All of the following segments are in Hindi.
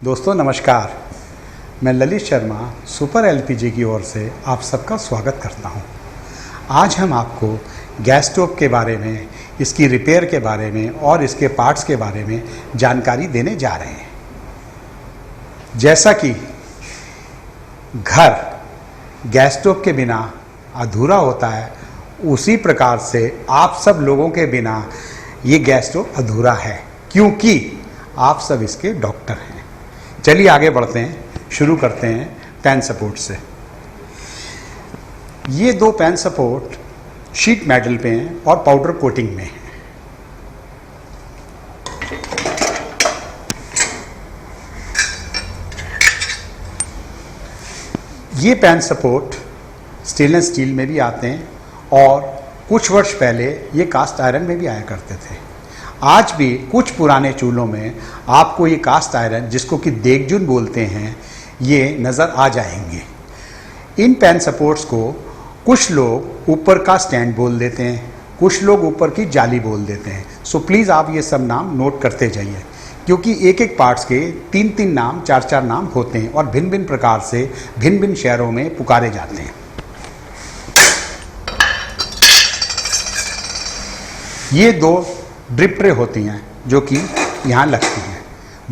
दोस्तों नमस्कार, मैं ललित शर्मा सुपर एलपीजी की ओर से आप सबका स्वागत करता हूं। आज हम आपको गैस स्टोव के बारे में, इसकी रिपेयर के बारे में और इसके पार्ट्स के बारे में जानकारी देने जा रहे हैं। जैसा कि घर गैस स्टोव के बिना अधूरा होता है, उसी प्रकार से आप सब लोगों के बिना ये गैस स्टोव अधूरा है, क्योंकि आप सब इसके डॉक्टर हैं। चलिए आगे बढ़ते हैं, शुरू करते हैं पैन सपोर्ट से। ये दो पैन सपोर्ट शीट मेटल पे हैं और पाउडर कोटिंग में हैं। ये पैन सपोर्ट स्टेनलेस स्टील में भी आते हैं और कुछ वर्ष पहले ये कास्ट आयरन में भी आया करते थे। आज भी कुछ पुराने चूल्हों में आपको ये कास्ट आयरन, जिसको कि देगजुन बोलते हैं, ये नज़र आ जाएंगे। इन पैन सपोर्ट्स को कुछ लोग ऊपर का स्टैंड बोल देते हैं, कुछ लोग ऊपर की जाली बोल देते हैं। सो प्लीज़ आप ये सब नाम नोट करते जाइए, क्योंकि एक एक पार्ट्स के 3-3 नाम, 4-4 नाम होते हैं और भिन्न भिन्न प्रकार से भिन्न भिन्न शहरों में पुकारे जाते हैं। ये दो ड्रिप ट्रे होती हैं जो कि यहाँ लगती हैं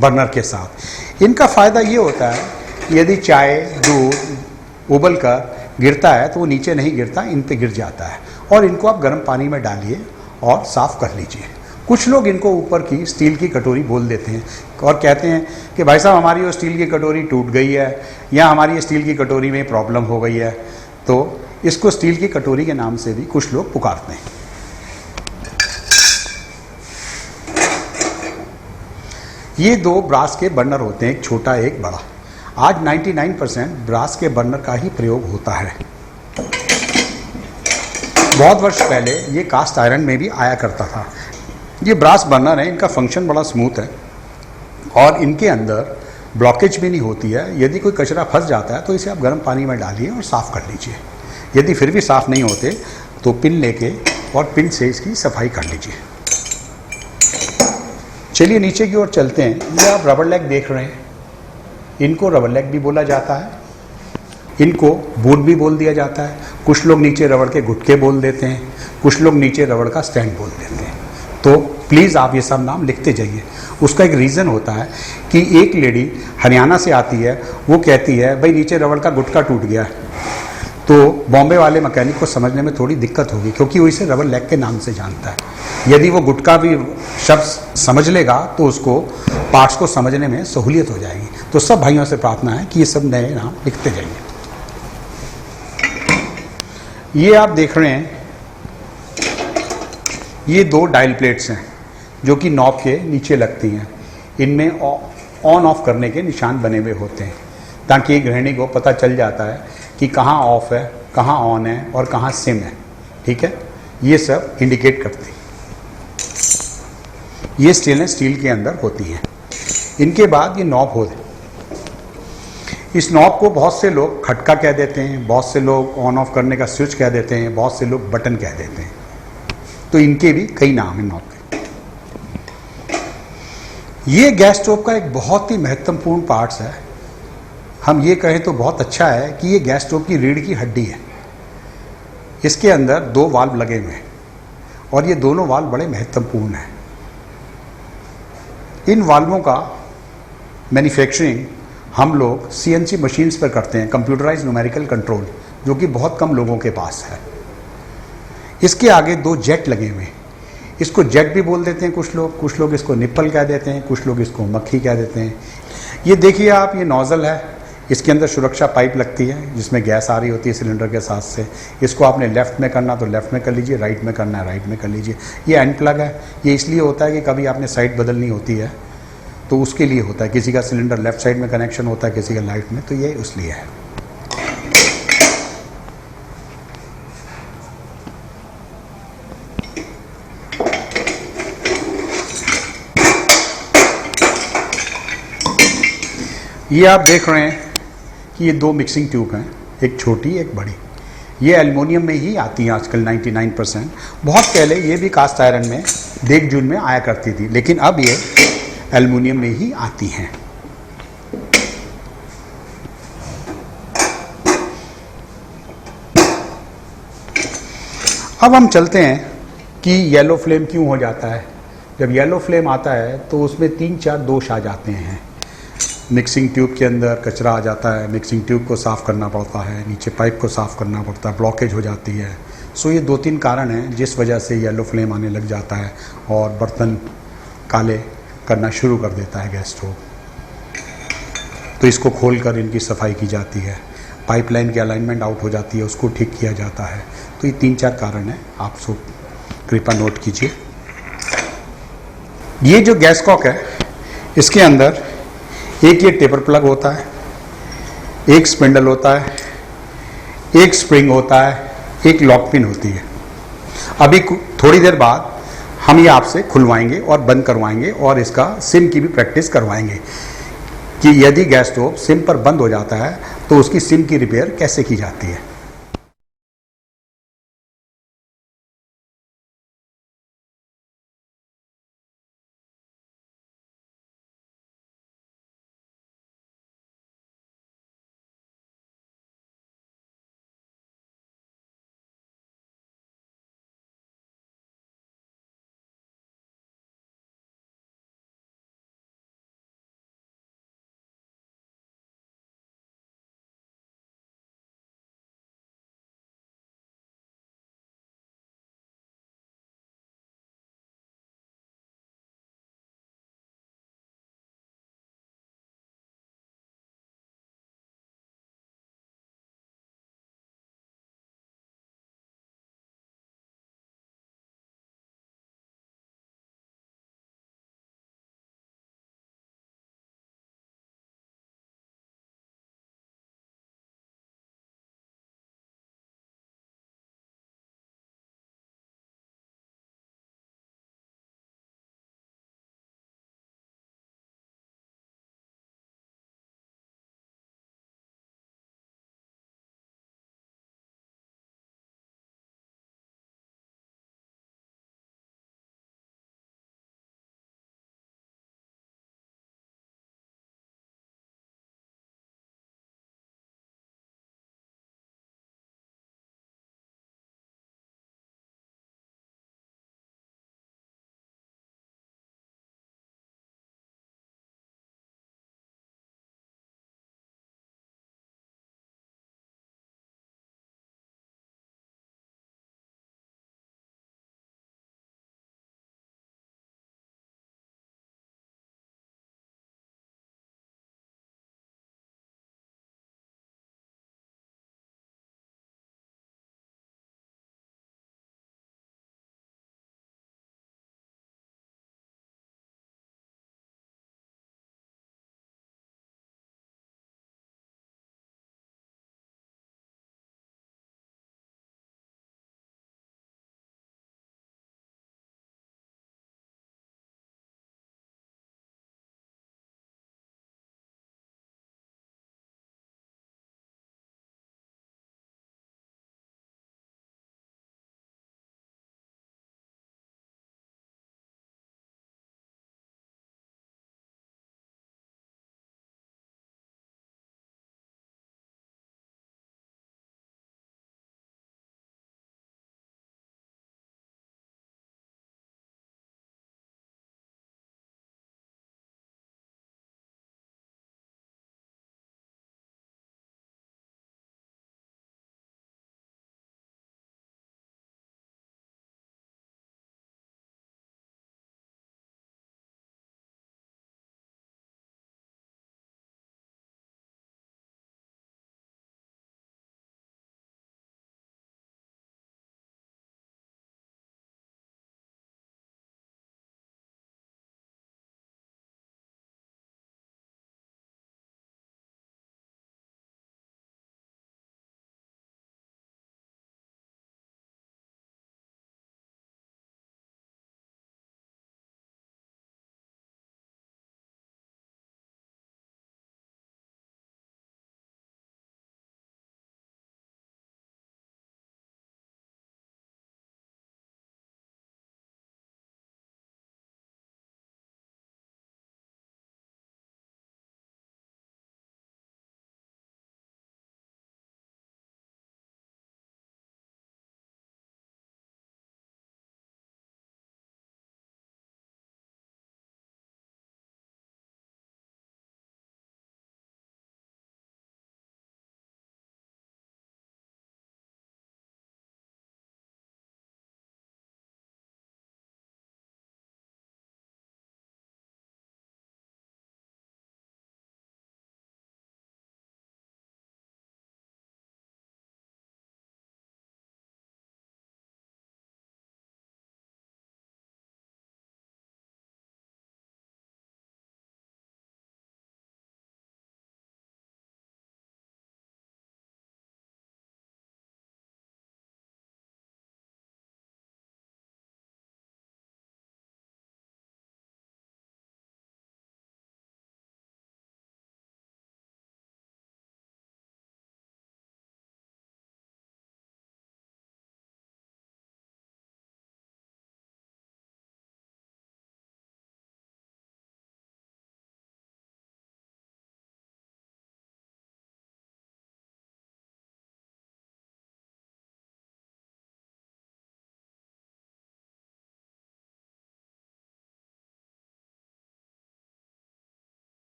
बर्नर के साथ। इनका फ़ायदा ये होता है कि यदि चाय दूध उबल कर गिरता है तो वो नीचे नहीं गिरता, इन पे गिर जाता है। और इनको आप गर्म पानी में डालिए और साफ़ कर लीजिए। कुछ लोग इनको ऊपर की स्टील की कटोरी बोल देते हैं और कहते हैं कि भाई साहब हमारी वो स्टील की कटोरी टूट गई है या हमारी स्टील की कटोरी में प्रॉब्लम हो गई है, तो इसको स्टील की कटोरी के नाम से भी कुछ लोग पुकारते हैं। ये दो ब्रास के बर्नर होते हैं, एक छोटा एक बड़ा। आज 99% ब्रास के बर्नर का ही प्रयोग होता है। बहुत वर्ष पहले ये कास्ट आयरन में भी आया करता था। ये ब्रास बर्नर है, इनका फंक्शन बड़ा स्मूथ है और इनके अंदर ब्लॉकेज भी नहीं होती है। यदि कोई कचरा फंस जाता है तो इसे आप गर्म पानी में डालिए और साफ़ कर लीजिए। यदि फिर भी साफ़ नहीं होते तो पिन लेके और पिन से इसकी सफाई कर लीजिए। चलिए नीचे की ओर चलते हैं। ये आप रबर लेग देख रहे हैं, इनको रबर लेग भी बोला जाता है, इनको बूट भी बोल दिया जाता है। कुछ लोग नीचे रबड़ के गुटके बोल देते हैं, कुछ लोग नीचे रबड़ का स्टैंड बोल देते हैं। तो प्लीज़ आप ये सब नाम लिखते जाइए। उसका एक रीज़न होता है कि एक लेडी हरियाणा से आती है, वो कहती है भाई नीचे रबड़ का गुटका टूट गया है, तो बॉम्बे वाले मैकेनिक को समझने में थोड़ी दिक्कत होगी, क्योंकि वो इसे रबर लेग के नाम से जानता है। यदि वो गुटका भी शब्द समझ लेगा तो उसको पार्ट्स को समझने में सहूलियत हो जाएगी। तो सब भाइयों से प्रार्थना है कि ये सब नए नाम लिखते जाइए। ये आप देख रहे हैं, ये दो डायल प्लेट्स हैं जो कि नॉब के नीचे लगती हैं। इनमें ऑन ऑफ करने के निशान बने हुए होते हैं, ताकि गृहिणी को पता चल जाता है कि कहाँ ऑफ है, कहाँ ऑन है और कहाँ सिम है। ठीक है, ये सब इंडिकेट करती है। ये स्टेनलेस स्टील के अंदर होती है। इनके बाद ये नॉब होते हैं। इस नॉब को बहुत से लोग खटका कह देते हैं, बहुत से लोग ऑन ऑफ करने का स्विच कह देते हैं, बहुत से लोग बटन कह देते हैं। तो इनके भी कई नाम हैं नॉब के। ये गैस स्टोव का एक बहुत ही महत्वपूर्ण पार्ट्स है। हम ये कहें तो बहुत अच्छा है कि ये गैस स्टोव की रीढ़ की हड्डी है। इसके अंदर दो वाल्व लगे हुए हैं और ये दोनों वाल्व बड़े महत्वपूर्ण हैं। इन वाल्वों का मैन्युफैक्चरिंग हम लोग CNC मशीन्स पर करते हैं, कंप्यूटराइज न्यूमेरिकल कंट्रोल, जो कि बहुत कम लोगों के पास है। इसके आगे दो जेट लगे हुए हैं। इसको जेट भी बोल देते हैं कुछ लोग इसको निप्पल कह देते हैं, कुछ लोग इसको मक्खी कह देते हैं। ये देखिए आप, ये नोज़ल है, इसके अंदर सुरक्षा पाइप लगती है जिसमें गैस आ रही होती है सिलेंडर के साथ से। इसको आपने लेफ़्ट में करना तो लेफ़्ट में कर लीजिए, राइट में करना है राइट में कर लीजिए। ये एंड प्लग है, ये इसलिए होता है कि कभी आपने साइड बदलनी होती है तो उसके लिए होता है। किसी का सिलेंडर लेफ़्ट साइड में कनेक्शन होता है, किसी का राइट में, तो ये इसलिए है। ये आप देख रहे हैं कि ये दो मिक्सिंग ट्यूब हैं, एक छोटी एक बड़ी। ये एल्युमिनियम में ही आती हैं आजकल 99%। बहुत पहले ये भी कास्ट आयरन में देगजून में आया करती थी, लेकिन अब ये एल्युमिनियम में ही आती हैं। अब हम चलते हैं कि येलो फ्लेम क्यों हो जाता है। जब येलो फ्लेम आता है तो उसमें 3-4 दोष आ जाते हैं। मिक्सिंग ट्यूब के अंदर कचरा आ जाता है, मिक्सिंग ट्यूब को साफ़ करना पड़ता है, नीचे पाइप को साफ़ करना पड़ता है, ब्लॉकेज हो जाती है। सो ये 2-3 कारण हैं जिस वजह से येलो फ्लेम आने लग जाता है और बर्तन काले करना शुरू कर देता है गैस स्टोव। तो इसको खोलकर इनकी सफाई की जाती है, पाइपलाइन की अलाइनमेंट आउट हो जाती है, उसको ठीक किया जाता है। तो ये 3-4 कारण हैं, आप सब कृपया नोट कीजिए। ये जो गैस कॉक है इसके अंदर एक ये टेपर प्लग होता है, एक स्पिंडल होता है, एक स्प्रिंग होता है, एक लॉक पिन होती है। अभी थोड़ी देर बाद हम ये आपसे खुलवाएंगे और बंद करवाएंगे और इसका सिम की भी प्रैक्टिस करवाएंगे कि यदि गैस स्टोव सिम पर बंद हो जाता है तो उसकी सिम की रिपेयर कैसे की जाती है।